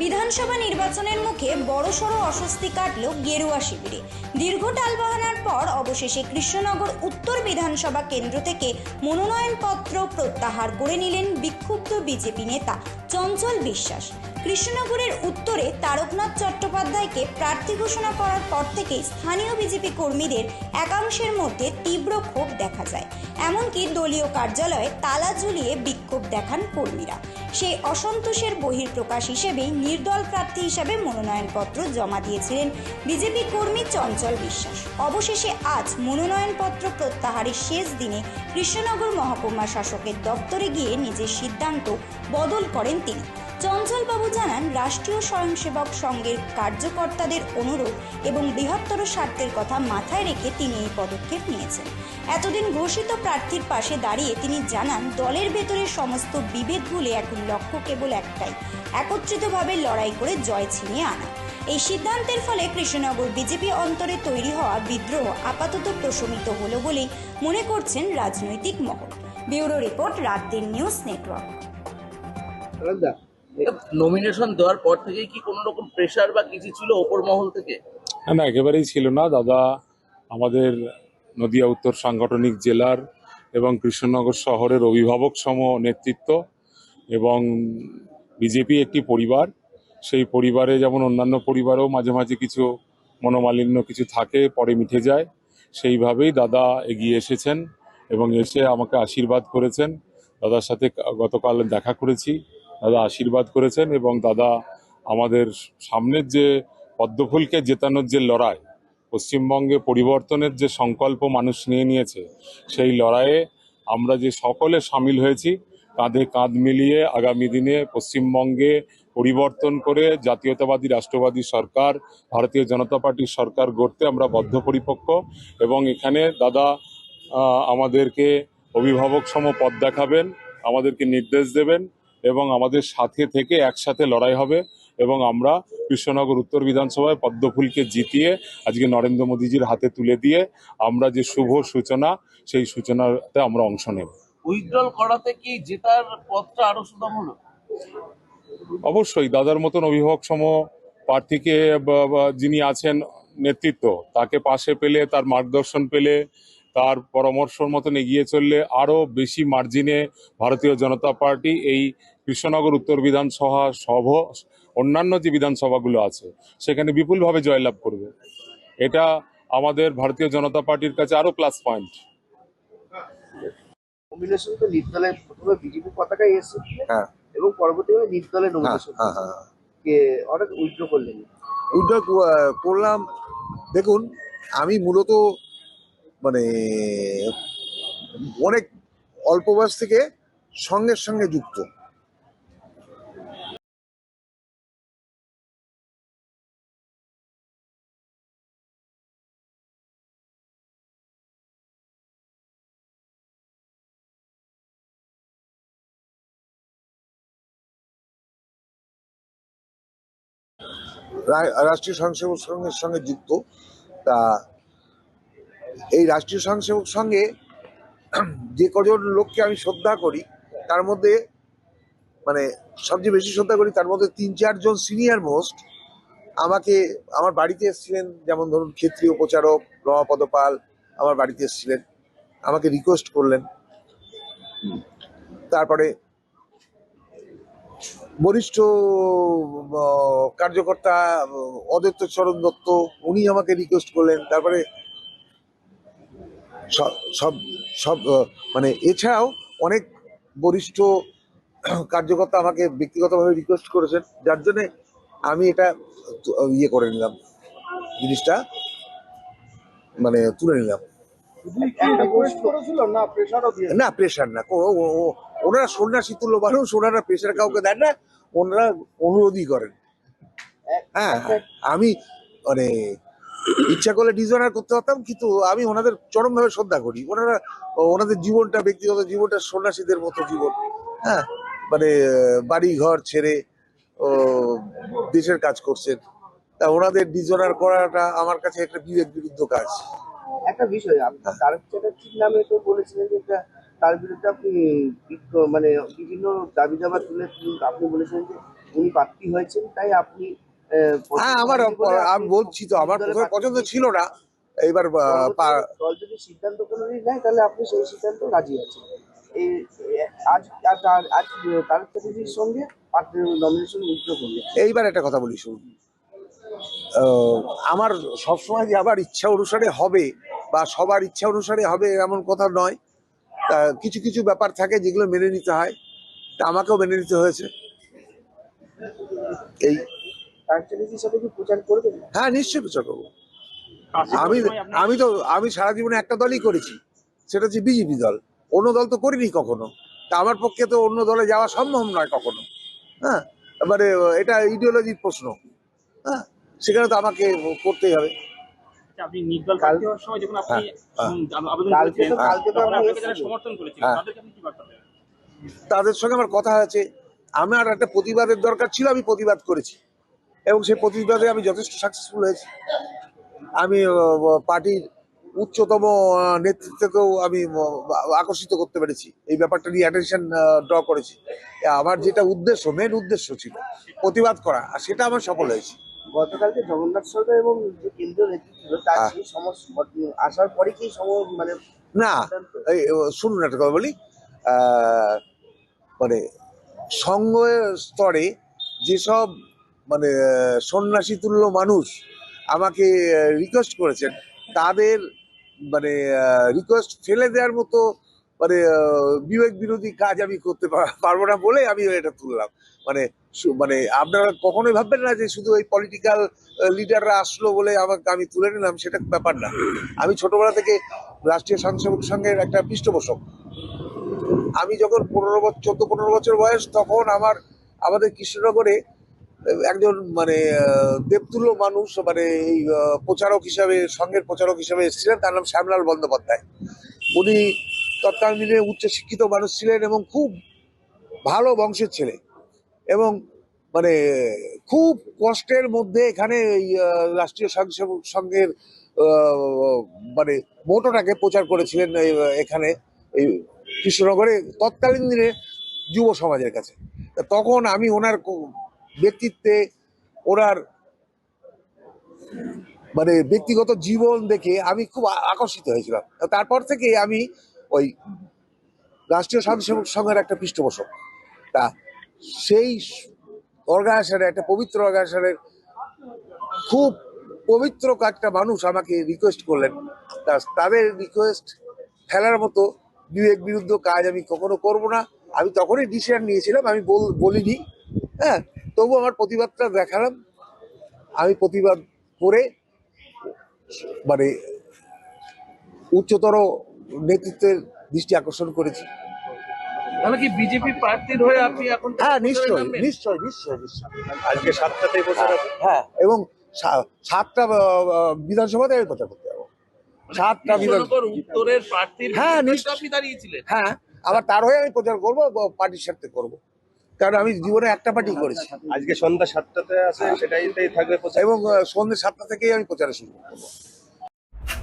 বিধানসভা নির্বাচনের মুখে বড়সড় অস্বস্তি কাটল গেরুয়া শিবিরে। দীর্ঘ টালবাহানার পর অবশেষে কৃষ্ণনগর উত্তর বিধানসভা কেন্দ্র থেকে মনোনয়নপত্র প্রত্যাহার করে নিলেন বিক্ষুব্ধ বিজেপি নেতা চঞ্চল বিশ্বাস। কৃষ্ণনগরের উত্তরে তারকনাথ চট্টোপাধ্যায়কে প্রার্থী ঘোষণা করার পর থেকে স্থানীয় বিজেপি কর্মীদের একাংশের মধ্যে তীব্র ক্ষোভ দেখা যায়। এমনকি দলীয় কার্যালয়ে তালা ঝুলিয়ে বিক্ষোভ দেখান কর্মীরা। সেই অসন্তোষের বহিঃপ্রকাশ হিসেবেই নির্দল প্রার্থী হিসেবে মনোনয়নপত্র জমা দিয়েছিলেন বিজেপি কর্মী চঞ্চল বিশ্বাস। অবশেষে আজ মনোনয়নপত্র প্রত্যাহারের শেষ দিনে কৃষ্ণনগর মহকুমা শাসকের দপ্তরে গিয়ে নিজের সিদ্ধান্ত বদল করেন তিনি। চঞ্চলবাবু জানান, রাষ্ট্রীয় স্বয়ংসেবক সংঘের কার্যকর্তাদের অনুরোধ এবং বৃহত্তর স্বার্থের কথা মাথায় রেখে তিনি এই পদক্ষেপ নিয়েছেন। এতদিন ঘোষিত প্রার্থীর পাশে দাঁড়িয়ে তিনি জানান, দলের ভেতরে সমস্ত বিভেদ ভুলে এখন লক্ষ্য কেবল একটাই, একত্রিতভাবে লড়াই করে জয় ছিনিয়ে আনা। এই সিদ্ধান্তের ফলে কৃষ্ণনগর বিজেপি অন্তরে তৈরি হওয়া বিদ্রোহ আপাতত প্রশমিত হলো বলেই মনে করছেন রাজনৈতিক মহল। ব্যুরো রিপোর্ট, রাত দিন নিউজ নেটওয়ার্ক। নমিনেশন দেওয়ার পর থেকে কি কোনো রকম প্রেসার বা কিছু ছিল ওপর মহল থেকে? না, একেবারেই ছিল না দাদা। আমাদের নদিয়া উত্তর সাংগঠনিক জেলার এবং কৃষ্ণনগর শহরের অভিভাবক সম নেতৃত্ব এবং বিজেপি একটি পরিবার। সেই পরিবারে যেমন অন্যান্য পরিবারেও মাঝে মাঝে কিছু মনোমালিন্য কিছু থাকে, পরে মিটে যায়। সেইভাবেই দাদা এগিয়ে এসেছেন এবং এসে আমাকে আশীর্বাদ করেছেন। দাদার সাথে গতকাল দেখা করেছি, দাদা আশীর্বাদ করেছেন এবং দাদা আমাদের সামনের যে পদ্মফুলকে জেতানোর যে লড়াই, পশ্চিমবঙ্গে পরিবর্তনের যে সংকল্প মানুষ নিয়ে নিয়েছে, সেই লড়াইয়ে আমরা যে সকলে সামিল হয়েছি, কাঁধে কাঁধ মিলিয়ে আগামী দিনে পশ্চিমবঙ্গে পরিবর্তন করে জাতীয়তাবাদী রাষ্ট্রবাদী সরকার, ভারতীয় জনতা পার্টির সরকার গড়তে আমরা বদ্ধপরিপক্ক। এবং এখানে দাদা আমাদেরকে অভিভাবক সম পথ দেখাবেন, আমাদেরকে নির্দেশ দেবেন এবং আমাদের সাথে থেকে একসাথে লড়াই হবে। এবং আমরা কৃষ্ণনগর উত্তর বিধানসভায় পদ্মফুলকে জিতিয়ে আজকে নরেন্দ্র মোদীজির হাতে তুলে দিয়ে আমরা যে শুভ সূচনা, সেই সূচনাতে আমরা অংশ নেব। উইথড্রল করাতে কি জেতার পথটা আরো সুগম হলো? অবশ্যই দাদার মতন অভিভাবক সম প্রার্থীকে যিনি আছেন নেতৃত্ব, তাকে পাশে পেলে, তার মার্গদর্শন পেলে, তার পরামর্শর মতন এগিয়ে চললে আরও বেশি মার্জিনে ভারতীয় জনতা পার্টি এই কৃষ্ণনগর উত্তর বিধানসভা সহ অন্যান্য যে বিধানসভাগুলো আছে সেখানে বিপুলভাবে জয়লাভ করবে। এটা আমাদের ভারতীয় জনতা পার্টির কাছে আরও প্লাস পয়েন্ট। নমিনেশন তো নির্দলের প্রথমে বিজেপি পতাকায় এসেছে, হ্যাঁ, এবং পরবর্তীকালে নির্দলের নমিনেশন কে অনেক উইথড্র করলেন। উইথড্র করলাম। দেখুন, আমি মূলত মানে অনেক অল্প বয়স থেকে সঙ্গের সঙ্গে যুক্ত। রাষ্ট্রীয় স্বয়ংসেবক সংঘের সঙ্গে যুক্ত। তা এই রাষ্ট্রীয় স্বয়ংসেবক সংঘে যে কজন লোককে আমি শ্রদ্ধা করি, তার মধ্যে মানে সবচেয়ে বেশি শ্রদ্ধা করি, তার মধ্যে ৩-৪ জন সিনিয়র মোস্ট আমাকে আমার বাড়িতে এসেছিলেন। যেমন ধরুন, ক্ষেত্রীয় প্রচারক রমাপদ পাল আমার বাড়িতে এসেছিলেন, আমাকে রিকোয়েস্ট করলেন। তারপরে বরিষ্ঠ কার্যকর্তা অদ্বৈত চরণ দত্ত, উনি আমাকে রিকোয়েস্ট করলেন। তারপরে সব সব মানে এছাড়াও অনেক বরিষ্ঠ কার্যকর্তা আমাকে ব্যক্তিগতভাবে রিকোয়েস্ট করেছেন, যার জন্যে আমি এটা ইয়ে করে নিলাম, জিনিসটা মানে তুলে নিলাম। না, প্রেশার না, ওনারা সন্ন্যাসী তুল্য মানুষ, ওনারা প্রেশার কাউকে দেন না, ওনারা অনুরোধই করেন। হ্যাঁ, আমি মানে ইচ্ছা করলে ডিসঅনার করতে পারতাম, কিন্তু আমি ওনাদের চরমভাবে শ্রদ্ধা করি। ওনাদের জীবনটা, ব্যক্তিগত জীবনটা সন্ন্যাসীদের মতো জীবন। হ্যাঁ, মানে বাড়ি ঘর ছেড়ে দেশের কাজ করছেন। তা ওনাদের ডিসঅনার করাটা আমার কাছে একটা বিবেক বিরুদ্ধ কাজ। একটা বিষয়, আপনি তারক চ্যাটার্জির নামে তো বলেছিলেন যে তার বিরুদ্ধে আপনি মানে বিভিন্ন দাবি দাবা তুলে আপনি বলেছেন যে উনি প্রার্থী হয়েছেন, তাই আপনি হ্যাঁ, আমার আমি বলছি তো আমার প্রথমে পছন্দ ছিল না। এইবার দল যদি সিদ্ধান্ত কোনো নেয় তাহলে আপনি সেই সিদ্ধান্ত রাজি আছেন। এই আজ আজ আজ- আজ তারেক চ্যাটার্জির সঙ্গে নমিনেশন উইথড্র করলেন। এইবার একটা কথা বলি শুনুন, আমার সবসময় যে আবার ইচ্ছা অনুসারে হবে বা সবার ইচ্ছা অনুসারে হবে এমন কথা নয়। তা কিছু কিছু ব্যাপার থাকে যেগুলো মেনে নিতে হয়, তা আমাকেও মেনে নিতে হয়েছে। এই তারেক চ্যাটার্জির সাথে কি প্রচার করবেন? হ্যাঁ, নিশ্চয়ই প্রচার করবো। আমি আমি সারা জীবনে একটা দলই করেছি, সেটা হচ্ছে বিজেপি দল। অন্য দল তো করিনি কখনো। তা আমার পক্ষে তো অন্য দলে যাওয়া সম্ভব নয় কখনো। হ্যাঁ, এবারে এটা ইডিওলজির প্রশ্ন। হ্যাঁ, সেখানে তো আমাকে করতেই হবে। আপনি নির্দল প্রার্থী হওয়ার সময় যখন আপনি হ্যাঁ, আবেদন কালকে করেছিলেন, তো তখন আপনি আপনাকে যারা এসেছেন। সমর্থন করেছিল হ্যাঁ। তাদেরকে আপনি কি বার্তা দেবেন? তাদের সঙ্গে আমার কথা আছে। আমার একটা প্রতিবাদের দরকার ছিল, আমি প্রতিবাদ করেছি এবং সেই প্রতিবাদে আমি যথেষ্ট সাকসেসফুল হয়েছি। আমি পার্টির উচ্চতম নেতৃত্বকেও আমি আকর্ষিত করতে পেরেছি। এই ব্যাপারটা নিয়ে অ্যাটেনশন ড্র করেছি। আমার যেটা উদ্দেশ্য, মেন উদ্দেশ্য ছিল প্রতিবাদ করা, আর সেটা আমার সফল হয়েছে। গতকালকে জগন্নাথ সরকার এবং যে কেন্দ্রীয় নেতৃত্ব ছিল তার হ্যাঁ। সেই আসার পরে কি মানে না, সিদ্ধান্ত? এই শুনুন একটা কথা বলি। মানে সংঘ স্তরে যেসব মানে সন্ন্যাসী তুল্য মানুষ আমাকে রিকোয়েস্ট করেছেন, তাদের মানে রিকোয়েস্ট ফেলে দেওয়ার মতো মানে বিবেক বিরোধী কাজ আমি করতে পারবো না বলে আমি এটা তুললাম। মানে মানে আপনারা কখনোই ভাববেন না যে শুধু ওই পলিটিক্যাল লিডাররা আসলো বলে আমাকে আমি তুলে নিলাম, সেটা ব্যাপার না। আমি ছোটবেলা থেকে রাষ্ট্রীয় স্বয়ংসেবক সংঘের একটা পৃষ্ঠপোষক। আমি যখন 14-15 বছর বয়স, তখন আমাদের কৃষ্ণনগরে একজন মানে দেবতুল্য মানুষ, মানে এই প্রচারক হিসাবে, সংঘের প্রচারক হিসাবে এসেছিলেন। তার নাম শ্যামলাল বন্দ্যোপাধ্যায়। উনি তৎকালীন উচ্চশিক্ষিত মানুষ ছিলেন এবং খুব ভালো বংশের ছেলে, এবং মানে খুব কষ্টের মধ্যে এখানে এই রাষ্ট্রীয় স্বয়ংসেবক সংঘের মানে মোটোটাকে প্রচার করেছিলেন এখানে এই কৃষ্ণনগরে তৎকালীন দিনে যুব সমাজের কাছে। তা তখন আমি ওনার ব্যক্তিত্বে, ওনার মানে ব্যক্তিগত জীবন দেখে আমি খুব আকর্ষিত হয়েছিলাম। তারপর থেকে আমি ওই রাষ্ট্রীয় স্বয়ংসেবক সংঘের একটা পৃষ্ঠপোষক। তা সেই অর্গানাইজেশনে, একটা পবিত্র অর্গানাইজেশনের খুব পবিত্র একটা মানুষ আমাকে রিকোয়েস্ট করলেন। তাদের রিকোয়েস্ট ফেলার মতো বিবেক বিরুদ্ধ কাজ আমি কখনো করব না। আমি তখনই ডিসিশন নিয়েছিলাম, আমি বলিনি। হ্যাঁ, তবু আমার প্রতিবাদটা দেখালাম। আমি প্রতিবাদ করে মানে উচ্চতর নেতৃত্বের দৃষ্টি আকর্ষণ করেছি। তাহলে কি বিজেপি প্রার্থীর হয়ে আপনি এখন হ্যাঁ, প্রচারে নিশ্চয়ই নামবেন? নিশ্চয়ই নিশ্চয়ই নিশ্চয়ই। আজকে 7টাতেই প্রচার আছে। হ্যাঁ, এবং 7টা বিধানসভাতে আমি প্রচার করতে যাবো। 7টা কৃষ্ণনগর উত্তরের প্রার্থীর হ্যাঁ, বিরুদ্ধেই তো নিশ্চয়ই। আপনি দাঁড়িয়েছিলেন। হ্যাঁ, আবার তার হয়ে আমি প্রচার করবো, পার্টির স্বার্থে করবো, কারণ আমি জীবনে একটা পার্টি করেছি। আজকে সন্ধ্যা 7টাতে আছে, সেটাইতেই থাকবে প্রচার। এবং সন্ধ্যে 7টা থেকেই আমি প্রচারে শুরু করবো।